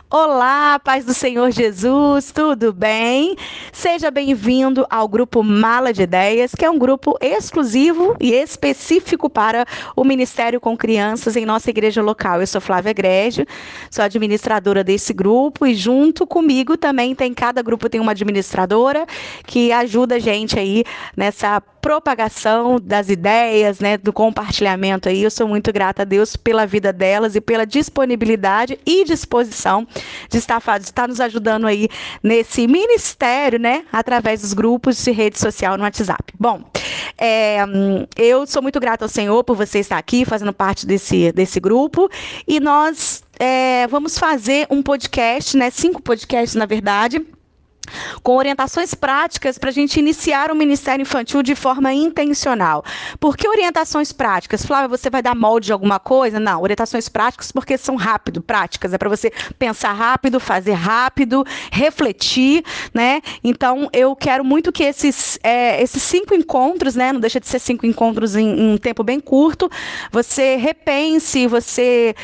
Olá, paz do Senhor Jesus, tudo bem? Seja bem-vindo ao grupo Mala de Ideias, que é um grupo exclusivo e específico para o Ministério com Crianças em nossa igreja local. Eu sou Flávia Grégio, sou administradora desse grupo e junto comigo também cada grupo tem uma administradora que ajuda a gente aí nessa propagação das ideias, né, do compartilhamento aí. Eu sou muito grata a Deus pela vida delas e pela disponibilidade e disposição de estar nos ajudando aí nesse ministério, né, através dos grupos de rede social no WhatsApp. Bom, eu sou muito grata ao Senhor por você estar aqui fazendo parte desse grupo e nós vamos fazer um podcast, né, 5 podcasts na verdade, com orientações práticas para a gente iniciar o Ministério Infantil de forma intencional. Por que orientações práticas? Flávia, você vai dar molde de alguma coisa? Não, orientações práticas porque são práticas, é para você pensar rápido, fazer rápido, refletir, né? Então, eu quero muito que esses 5 encontros, né? Não deixa de ser 5 encontros em um tempo bem curto, você repense, você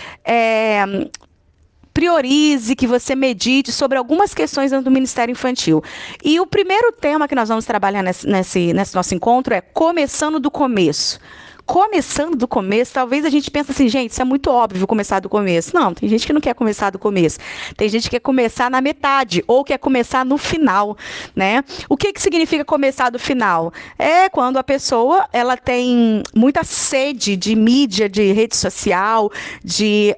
priorize, que você medite sobre algumas questões dentro do Ministério Infantil. E o primeiro tema que nós vamos trabalhar nesse nosso encontro é começando do começo. Começando do começo, talvez a gente pense assim, gente, isso é muito óbvio começar do começo. Não, tem gente que não quer começar do começo. Tem gente que quer começar na metade ou quer começar no final, né? O que significa começar do final? É quando a pessoa ela tem muita sede de mídia, de rede social, de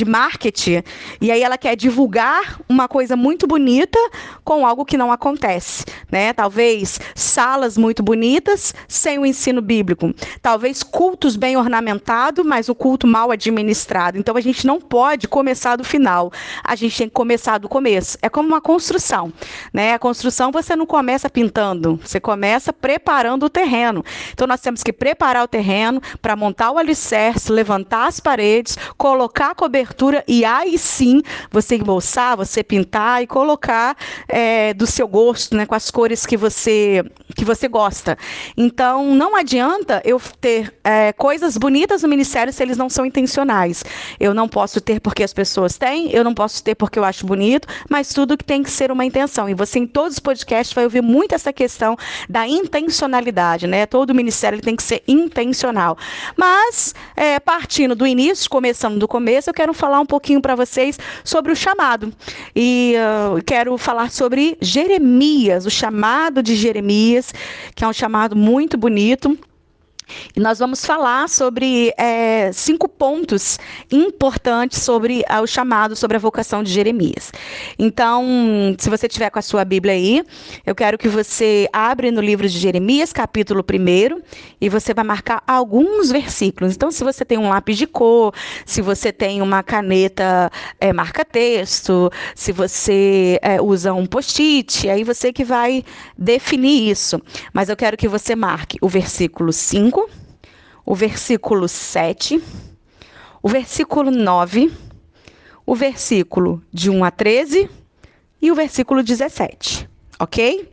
marketing, e aí ela quer divulgar uma coisa muito bonita com algo que não acontece, né? Talvez salas muito bonitas sem o ensino bíblico. Talvez cultos bem ornamentados, mas o culto mal administrado. Então, a gente não pode começar do final. A gente tem que começar do começo. É como uma construção, né? A construção você não começa pintando, você começa preparando o terreno. Então, nós temos que preparar o terreno para montar o alicerce, levantar as paredes, colocar a cobertura e aí sim você embolsar, você pintar e colocar do seu gosto, né? Com as cores que você gosta. Então, não adianta eu ter coisas bonitas no ministério se eles não são intencionais. Eu não posso ter porque as pessoas têm, eu não posso ter porque eu acho bonito, mas tudo que tem que ser uma intenção. E você, em todos os podcasts, vai ouvir muito essa questão da intencionalidade, né? Todo ministério ele tem que ser intencional. Mas, partindo do início, começando do começo, eu quero falar um pouquinho para vocês sobre o chamado. E quero falar sobre Jeremias, o chamado de Jeremias, que é um chamado muito bonito. E nós vamos falar sobre 5 pontos importantes sobre o chamado, sobre a vocação de Jeremias. Então, se você tiver com a sua Bíblia aí, eu quero que você abra no livro de Jeremias, capítulo 1, e você vai marcar alguns versículos. Então, se você tem um lápis de cor, se você tem uma caneta marca-texto, se você usa um post-it, aí você que vai definir isso. Mas eu quero que você marque o versículo 5, o versículo 7, o versículo 9, o versículo de 1 a 13 e o versículo 17, ok?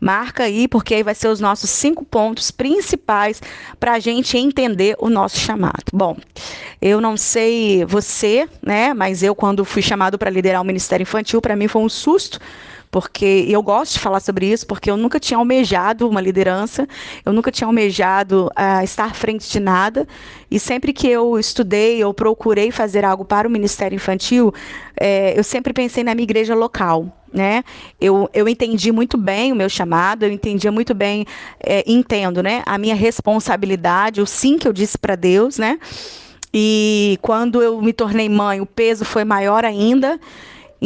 Marca aí, porque aí vai ser os nossos 5 pontos principais para a gente entender o nosso chamado. Bom, eu não sei você, né? Mas eu, quando fui chamado para liderar o Ministério Infantil, para mim foi um susto, porque eu gosto de falar sobre isso, porque eu nunca tinha almejado uma liderança, eu nunca tinha almejado estar à frente de nada, e sempre que eu estudei, eu procurei fazer algo para o Ministério Infantil, eu sempre pensei na minha igreja local, né? Eu entendi muito bem o meu chamado, eu entendia muito bem, entendo, né? A minha responsabilidade, o sim que eu disse para Deus, né? E quando eu me tornei mãe, o peso foi maior ainda.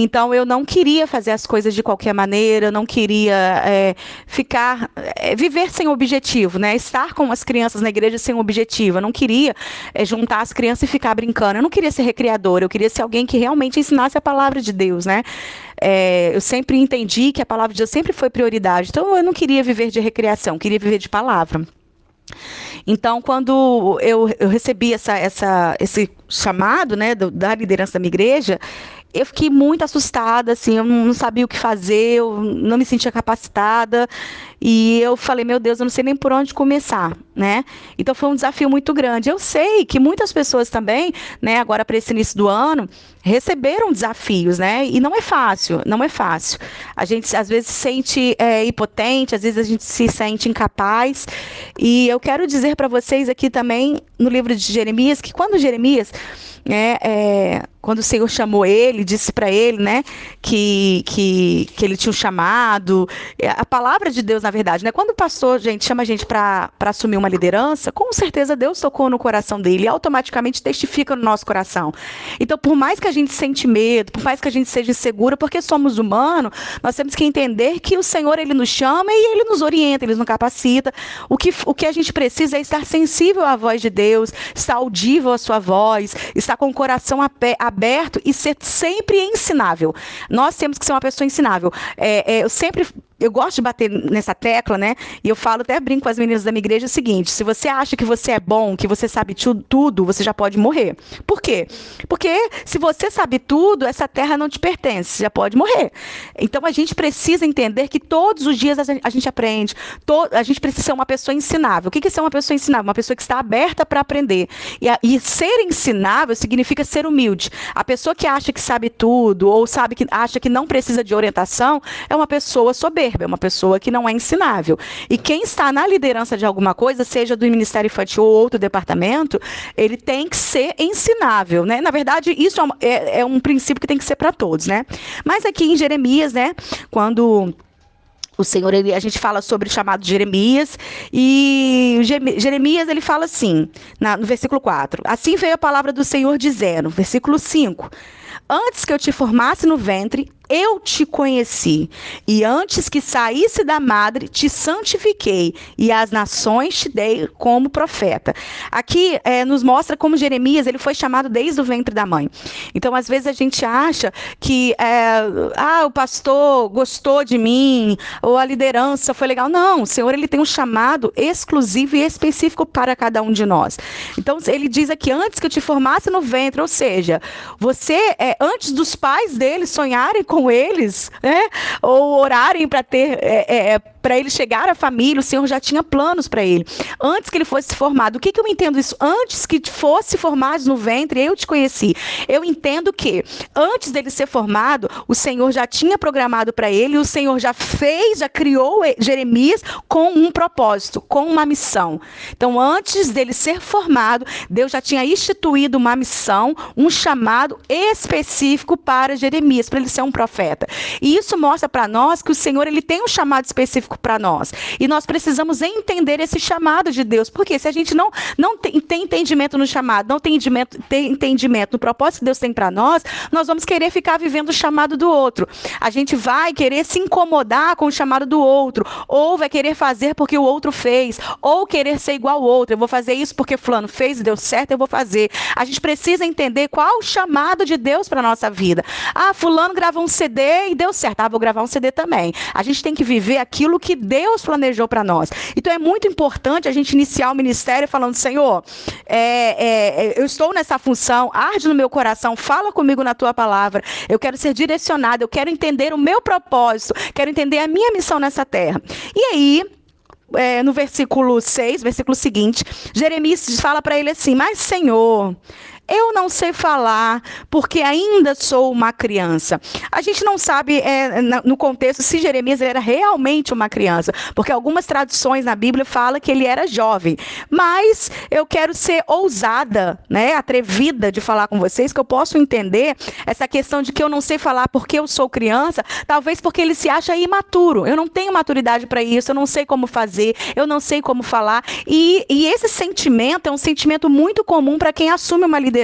Então, eu não queria fazer as coisas de qualquer maneira, eu não queria viver sem objetivo, né? Estar com as crianças na igreja sem objetivo. Eu não queria juntar as crianças e ficar brincando. Eu não queria ser recreadora, eu queria ser alguém que realmente ensinasse a palavra de Deus, né? Eu sempre entendi que a palavra de Deus sempre foi prioridade. Então, eu não queria viver de recreação, eu queria viver de palavra. Então, quando eu recebi esse chamado, né, da liderança da minha igreja, eu fiquei muito assustada, assim, eu não sabia o que fazer, eu não me sentia capacitada, e eu falei, meu Deus, eu não sei nem por onde começar, né? Então foi um desafio muito grande. Eu sei que muitas pessoas também, né, agora para esse início do ano, receberam desafios, né? E não é fácil, não é fácil. A gente às vezes se sente impotente, às vezes a gente se sente incapaz. E eu quero dizer para vocês aqui também, no livro de Jeremias, que quando Jeremias, quando o Senhor chamou ele, disse para ele, né, que ele tinha um chamado, a palavra de Deus, na verdade, né, quando o pastor, chama a gente para assumir uma liderança, com certeza Deus tocou no coração dele e automaticamente testifica no nosso coração. Então, por mais que a gente sente medo, por mais que a gente seja insegura, porque somos humanos, nós temos que entender que o Senhor, ele nos chama e ele nos orienta, ele nos capacita. O que a gente precisa é estar sensível à voz de Deus, estar audível à sua voz, estar com o coração aberto e ser sempre ensinável. Nós temos que ser uma pessoa ensinável. Eu gosto de bater nessa tecla, né? E eu falo, até brinco com as meninas da minha igreja, o seguinte: se você acha que você é bom, que você sabe tudo, você já pode morrer. Por quê? Porque se você sabe tudo, essa terra não te pertence, você já pode morrer. Então a gente precisa entender que todos os dias a gente aprende, a gente precisa ser uma pessoa ensinável. O que é ser uma pessoa ensinável? Uma pessoa que está aberta para aprender. E ser ensinável significa ser humilde. A pessoa que acha que sabe tudo, ou acha que não precisa de orientação, é uma pessoa soberba. É uma pessoa que não é ensinável. E quem está na liderança de alguma coisa, seja do Ministério Infantil ou outro departamento, ele tem que ser ensinável, né? Na verdade, isso é um princípio que tem que ser para todos, né? Mas aqui em Jeremias, né, quando o Senhor, a gente fala sobre o chamado de Jeremias, e Jeremias, ele fala assim, no versículo 4, assim veio a palavra do Senhor dizendo, versículo 5, antes que eu te formasse no ventre, eu te conheci, e antes que saísse da madre, te santifiquei, e às nações te dei como profeta. Aqui nos mostra como Jeremias, ele foi chamado desde o ventre da mãe. Então, às vezes a gente acha que o pastor gostou de mim, ou a liderança foi legal. Não, o Senhor, ele tem um chamado exclusivo e específico para cada um de nós. Então, ele diz aqui, antes que eu te formasse no ventre, ou seja, você, antes dos pais dele sonharem com eles, né? Ou orarem para ter, para ele chegar à família, o Senhor já tinha planos para ele. Antes que ele fosse formado, o que eu entendo isso? Antes que fosse formado no ventre, eu te conheci. Eu entendo que antes dele ser formado, o Senhor já tinha programado para ele, o Senhor já criou Jeremias com um propósito, com uma missão. Então, antes dele ser formado, Deus já tinha instituído uma missão, um chamado específico para Jeremias, para ele ser um profeta. E isso mostra para nós que o Senhor, ele tem um chamado específico para nós. E nós precisamos entender esse chamado de Deus. Porque se a gente não tem entendimento no chamado, não tem entendimento no propósito que Deus tem para nós vamos querer ficar vivendo o chamado do outro. A gente vai querer se incomodar com o chamado do outro, ou vai querer fazer porque o outro fez, ou querer ser igual ao outro. Eu vou fazer isso porque fulano fez e deu certo, eu vou fazer. A gente precisa entender qual o chamado de Deus para a nossa vida. Fulano gravou um CD e deu certo. Vou gravar um CD também. A gente tem que viver aquilo que Deus planejou para nós. Então é muito importante a gente iniciar o ministério falando, Senhor, eu estou nessa função, arde no meu coração, fala comigo na tua palavra. Eu quero ser direcionado, eu quero entender o meu propósito, quero entender a minha missão nessa terra. E aí, no versículo 6, versículo seguinte, Jeremias fala para ele assim, mas Senhor, eu não sei falar, porque ainda sou uma criança. A gente não sabe, no contexto, se Jeremias era realmente uma criança, porque algumas traduções na Bíblia falam que ele era jovem. Mas eu quero ser ousada, né, atrevida de falar com vocês, que eu posso entender essa questão de que eu não sei falar porque eu sou criança, talvez porque ele se acha imaturo. Eu não tenho maturidade para isso, eu não sei como fazer, eu não sei como falar. E esse sentimento é um sentimento muito comum para quem assume uma liderança,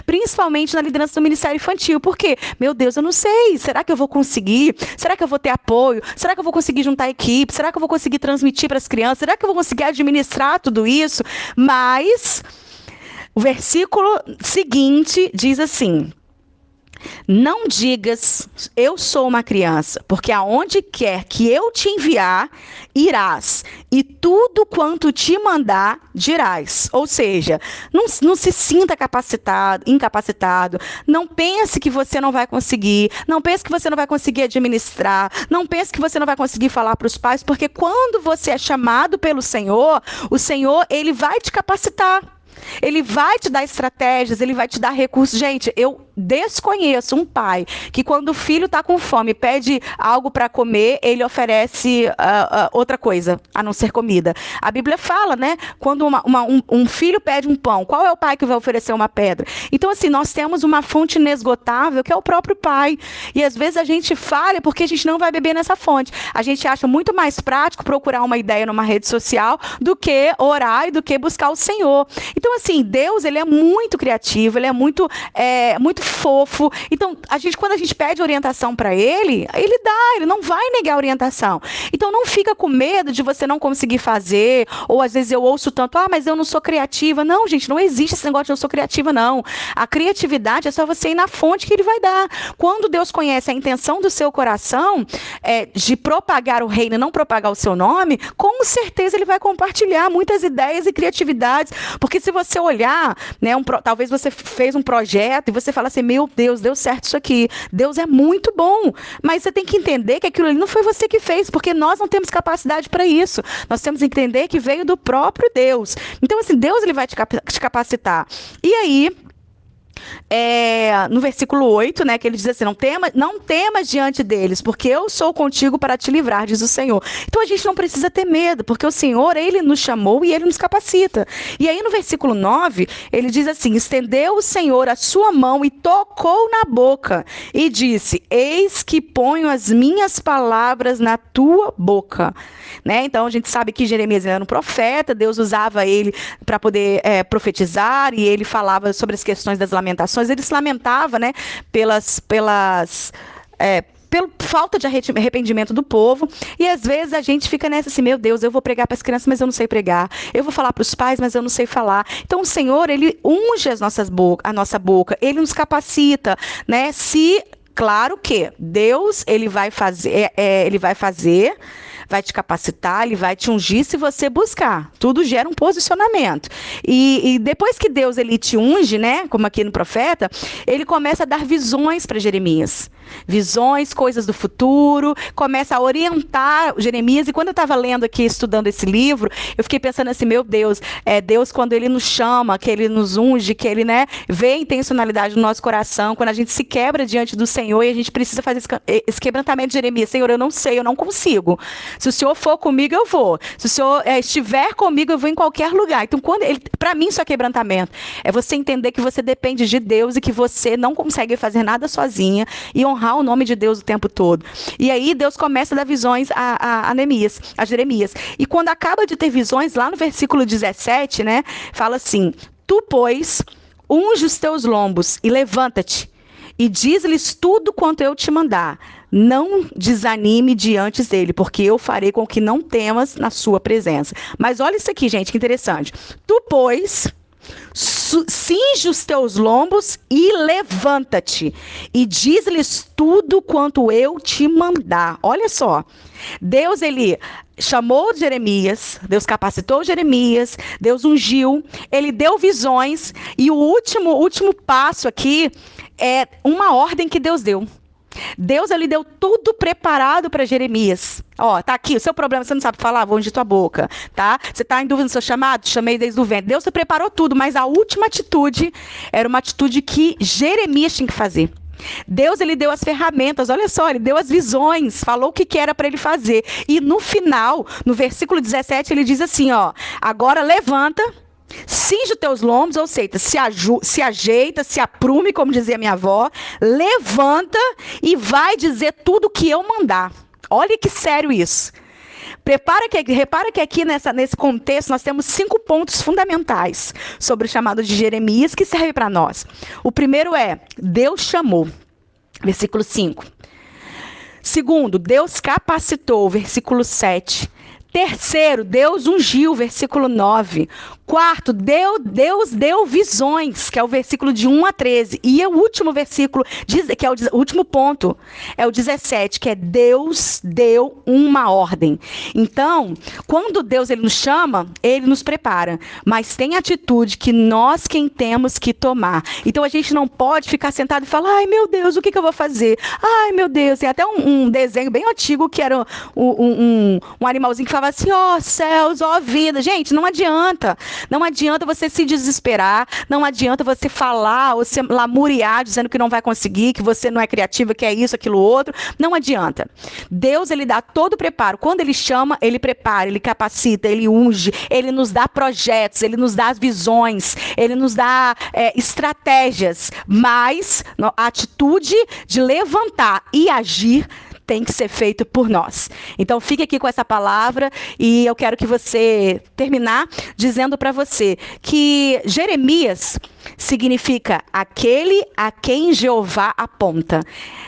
principalmente na liderança do Ministério Infantil. Por quê? Meu Deus, eu não sei. Será que eu vou conseguir? Será que eu vou ter apoio? Será que eu vou conseguir juntar a equipe? Será que eu vou conseguir transmitir para as crianças? Será que eu vou conseguir administrar tudo isso? Mas o versículo seguinte diz assim, Não digas, eu sou uma criança, porque aonde quer que eu te enviar, irás, e tudo quanto te mandar, dirás. Ou seja, não se sinta incapacitado, não pense que você não vai conseguir, não pense que você não vai conseguir administrar, não pense que você não vai conseguir falar para os pais, porque quando você é chamado pelo Senhor, o Senhor, ele vai te capacitar. Ele vai te dar estratégias, ele vai te dar recursos. Gente, eu desconheço um pai que quando o filho está com fome, pede algo para comer, ele oferece outra coisa, a não ser comida. A Bíblia fala, né? Quando um filho pede um pão, qual é o pai que vai oferecer uma pedra? Então, assim, nós temos uma fonte inesgotável, que é o próprio pai. E às vezes a gente falha porque a gente não vai beber nessa fonte. A gente acha muito mais prático procurar uma ideia numa rede social do que orar e do que buscar o Senhor. Então, assim, Deus, ele é muito criativo, ele é muito fofo. Então, quando a gente pede orientação para ele dá, ele não vai negar a orientação. Então, não fica com medo de você não conseguir fazer, ou às vezes eu ouço tanto, mas eu não sou criativa. Não, gente, não existe esse negócio de eu sou criativa, não. A criatividade é só você ir na fonte que ele vai dar. Quando Deus conhece a intenção do seu coração, de propagar o reino e não propagar o seu nome, com certeza ele vai compartilhar muitas ideias e criatividades, porque se você olhar, né, talvez você fez um projeto e você fala assim, meu Deus, deu certo isso aqui. Deus é muito bom. Mas você tem que entender que aquilo ali não foi você que fez, porque nós não temos capacidade para isso. Nós temos que entender que veio do próprio Deus. Então, assim, Deus ele vai te capacitar. E aí, no versículo 8, né, que ele diz assim, não temas diante deles, porque eu sou contigo para te livrar, diz o Senhor. Então a gente não precisa ter medo, porque o Senhor, ele nos chamou e ele nos capacita. E aí no versículo 9, ele diz assim, estendeu o Senhor a sua mão e tocou na boca e disse, eis que ponho as minhas palavras na tua boca. Né? Então a gente sabe que Jeremias era um profeta, Deus usava ele para poder profetizar, e ele falava sobre as questões das lamentações. Ele se lamentava, né, pela falta de arrependimento do povo, e às vezes a gente fica nessa assim, meu Deus, eu vou pregar para as crianças, mas eu não sei pregar, eu vou falar para os pais, mas eu não sei falar. Então o Senhor, ele unge a nossa boca, ele nos capacita, né? Claro que Deus, ele vai fazer, vai te capacitar, ele vai te ungir se você buscar. Tudo gera um posicionamento. E depois que Deus ele te unge, né, como aqui no profeta, ele começa a dar visões para Jeremias. Visões, coisas do futuro, começa a orientar Jeremias. E quando eu estava lendo aqui, estudando esse livro, eu fiquei pensando assim, meu Deus, Deus quando ele nos chama, que ele nos unge, que ele, né, vê a intencionalidade no nosso coração, quando a gente se quebra diante do Senhor e a gente precisa fazer esse quebrantamento de Jeremias. Senhor, eu não sei, eu não consigo. Se o Senhor for comigo, eu vou. Se o Senhor estiver comigo, eu vou em qualquer lugar. Então, para mim, isso é quebrantamento. É você entender que você depende de Deus e que você não consegue fazer nada sozinha e honrar o nome de Deus o tempo todo. E aí, Deus começa a dar visões a Jeremias. E quando acaba de ter visões, lá no versículo 17, né, fala assim, tu, pois, unge os teus lombos e levanta-te e diz-lhes tudo quanto eu te mandar. Não desanime diante dele, porque eu farei com que não temas na sua presença. Mas olha isso aqui, gente, que interessante. Tu, pois, cinge os teus lombos e levanta-te, e diz-lhes tudo quanto eu te mandar. Olha só, Deus, ele chamou Jeremias, Deus capacitou Jeremias, Deus ungiu, ele deu visões, e o último passo aqui é uma ordem que Deus deu. Deus, ele deu tudo preparado para Jeremias. Ó, tá aqui, o seu problema, você não sabe falar, vou ungir tua boca, tá? Você tá em dúvida no seu chamado? Chamei desde o ventre. Deus te preparou tudo, mas a última atitude era uma atitude que Jeremias tinha que fazer. Deus, ele deu as ferramentas, olha só, ele deu as visões, falou o que era para ele fazer. E no final, no versículo 17, ele diz assim, ó, agora levanta, cinge os teus lombos, ou seja, se ajeita, se aprume, como dizia minha avó, levanta e vai dizer tudo o que eu mandar. Olha que sério isso. Repara que aqui nesse contexto nós temos 5 pontos fundamentais sobre o chamado de Jeremias que serve para nós. O primeiro é, Deus chamou, versículo 5. Segundo, Deus capacitou, versículo 7. Terceiro, Deus ungiu, versículo 9. Quarto, Deus deu visões, que é o versículo de 1 a 13. E o último versículo, que é o último ponto, é o 17, que é Deus deu uma ordem. Então, quando Deus ele nos chama, ele nos prepara. Mas tem atitude que nós quem temos que tomar. Então, a gente não pode ficar sentado e falar, ai meu Deus, o que eu vou fazer? Ai meu Deus, tem até um desenho bem antigo que era um animalzinho que falava assim, ó céus, ó vida. Gente, não adianta. Não adianta você se desesperar, não adianta você falar ou se lamuriar dizendo que não vai conseguir, que você não é criativa, que é isso, aquilo, outro. Não adianta. Deus, ele dá todo o preparo. Quando ele chama, ele prepara, ele capacita, ele unge, ele nos dá projetos, ele nos dá as visões, ele nos dá estratégias, mas a atitude de levantar e agir tem que ser feito por nós. Então, fique aqui com essa palavra e eu quero que você terminar dizendo para você que Jeremias significa aquele a quem Jeová aponta.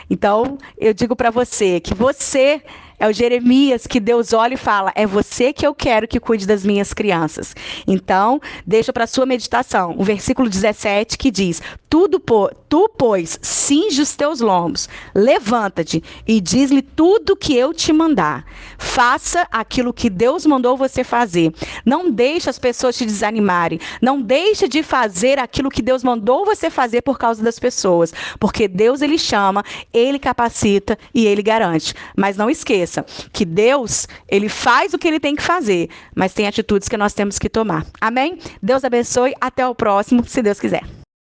Então, eu digo para você que você é o Jeremias que Deus olha e fala, é você que eu quero que cuide das minhas crianças. Então, deixa para sua meditação o versículo 17 que diz, tu, pois, cinge os teus lombos, levanta-te e diz-lhe tudo que eu te mandar. Faça aquilo que Deus mandou você fazer. Não deixe as pessoas te desanimarem. Não deixe de fazer aquilo que Deus mandou você fazer por causa das pessoas. Porque Deus, ele chama, ele capacita e ele garante. Mas não esqueça que Deus, ele faz o que ele tem que fazer, mas tem atitudes que nós temos que tomar. Amém? Deus abençoe. Até o próximo, se Deus quiser.